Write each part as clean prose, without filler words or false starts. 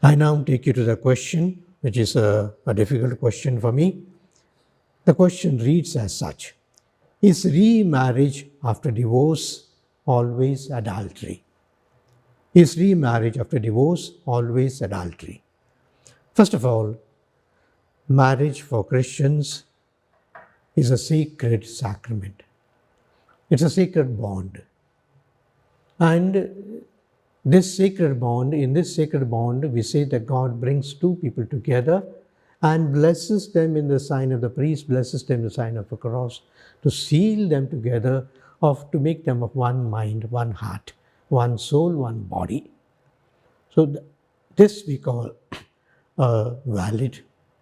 I now take you to the question, which is a difficult question for me. The question reads as such: is remarriage after divorce always adultery? Is remarriage after divorce always adultery? First of all, marriage for Christians is a sacred sacrament. It's a sacred bond. And in this sacred bond, we say that God brings two people together and blesses them in the sign of the priest, blesses them in the sign of the cross, to seal them together, to make them of one mind, one heart, one soul, one body. So this we call a valid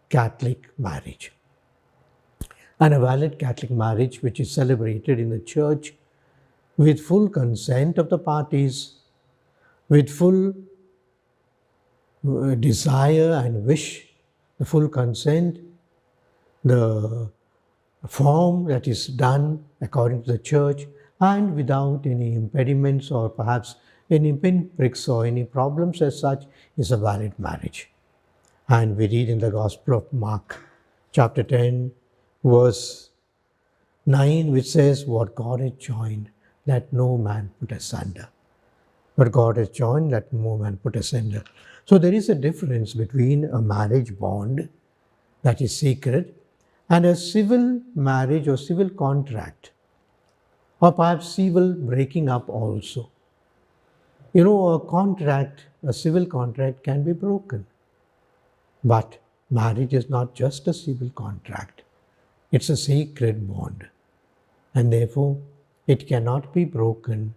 Catholic marriage. And a valid Catholic marriage which is celebrated in the church with full consent of the parties, with full desire and wish, the full consent, the form that is done according to the church, and without any impediments or perhaps any pinpricks or any problems as such, is a valid marriage. And we read in the Gospel of Mark, chapter 10, verse 9, which says, "What God has joined, let no man put asunder." But God has joined, let no man put asunder. So there is a difference between a marriage bond that is sacred and a civil marriage or civil contract, or perhaps civil breaking up also. You know, a civil contract can be broken. But marriage is not just a civil contract. It's a sacred bond. And therefore, it cannot be broken.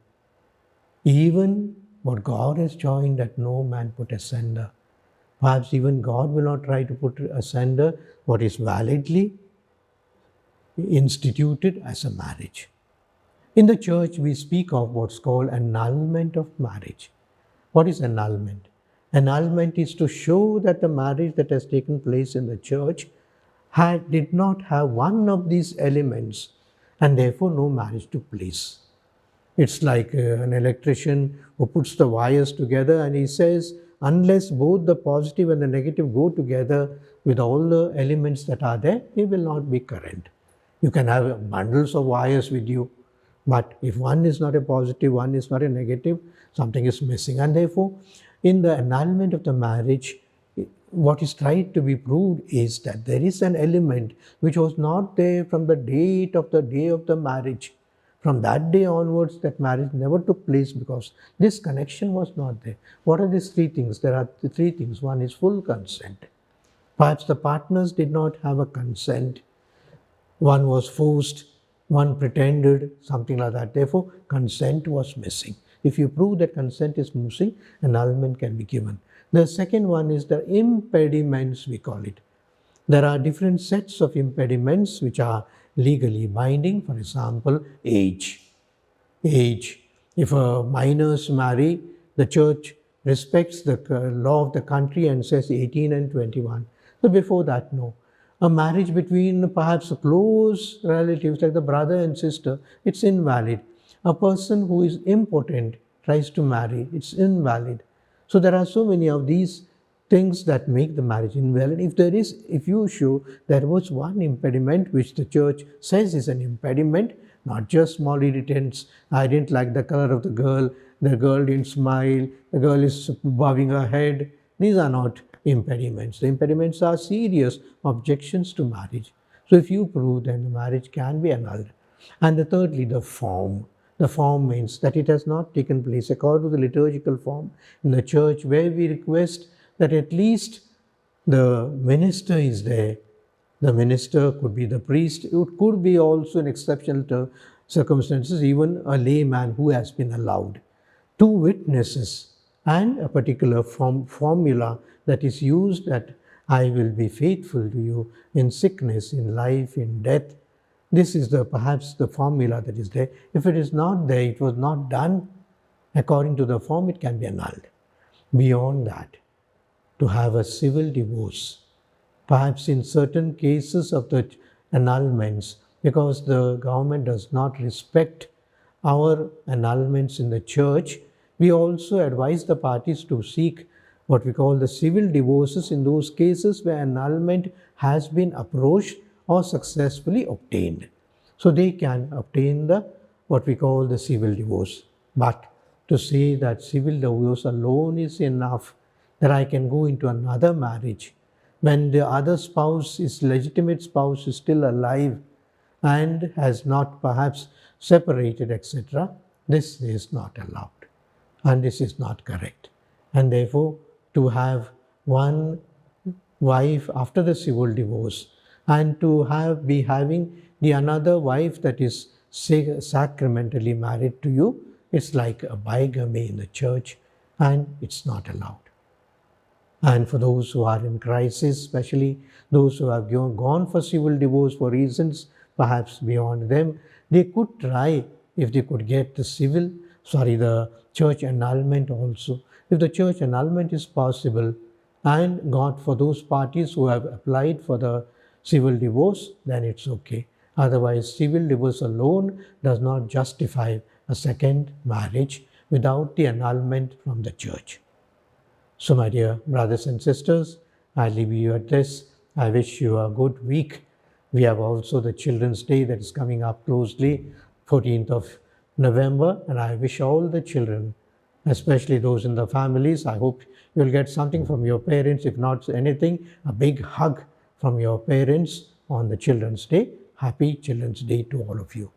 Even what God has joined, that no man put asunder. Perhaps even God will not try to put asunder what is validly instituted as a marriage. In the church, we speak of what's called annulment of marriage. What is annulment? Annulment is to show that the marriage that has taken place in the church did not have one of these elements, and therefore no marriage took place. It's like an electrician who puts the wires together and he says, unless both the positive and the negative go together with all the elements that are there, there will not be current. You can have bundles of wires with you, but if one is not a positive, one is not a negative, something is missing. And therefore, in the annulment of the marriage, what is tried to be proved is that there is an element which was not there from the date of the day of the marriage. From that day onwards, that marriage never took place because this connection was not there. What are these three things? There are the three things. One is full consent. Perhaps the partners did not have a consent. One was forced, one pretended, something like that. Therefore, consent was missing. If you prove that consent is missing, annulment can be given. The second one is the impediments, we call it. There are different sets of impediments which are legally binding. For example, age. Age. If minors marry, the church respects the law of the country and says 18 and 21. So before that, no. A marriage between perhaps close relatives like the brother and sister, it's invalid. A person who is impotent tries to marry, it's invalid. So there are so many of these things that make the marriage invalid. If you show there was one impediment which the church says is an impediment, not just small irritants, I didn't like the color of the girl didn't smile, the girl is bowing her head. These are not impediments. The impediments are serious objections to marriage. So if you prove, then the marriage can be annulled. And thirdly, the form. The form means that it has not taken place according to the liturgical form in the church, where we request that at least the minister is there. The minister could be the priest. It could be also in exceptional circumstances, even a layman who has been allowed. Two witnesses and a particular formula that is used, that I will be faithful to you in sickness, in life, in death. This is perhaps the formula that is there. If it is not there, it was not done according to the form, it can be annulled. Beyond that, to have a civil divorce, perhaps in certain cases of the annulments, because the government does not respect our annulments in the church, we also advise the parties to seek what we call the civil divorces in those cases where annulment has been approached or successfully obtained. So they can obtain the what we call the civil divorce. But to say that civil divorce alone is enough, that I can go into another marriage when the other spouse, is legitimate spouse, is still alive and has not perhaps separated, etc., this is not allowed and this is not correct. And therefore, to have one wife after the civil divorce and to be having the another wife that is sacramentally married to you, it's like a bigamy in the church and it's not allowed. And for those who are in crisis, especially those who have gone for civil divorce for reasons perhaps beyond them, they could try if they could get the church annulment also. If the church annulment is possible and God for those parties who have applied for the civil divorce, then it's okay. Otherwise, civil divorce alone does not justify a second marriage without the annulment from the church. So, my dear brothers and sisters, I leave you at this. I wish you a good week. We have also the Children's Day that is coming up closely, 14th of November, and I wish all the children, especially those in the families, I hope you'll get something from your parents, if not anything, a big hug from your parents on the Children's Day. Happy Children's Day to all of you.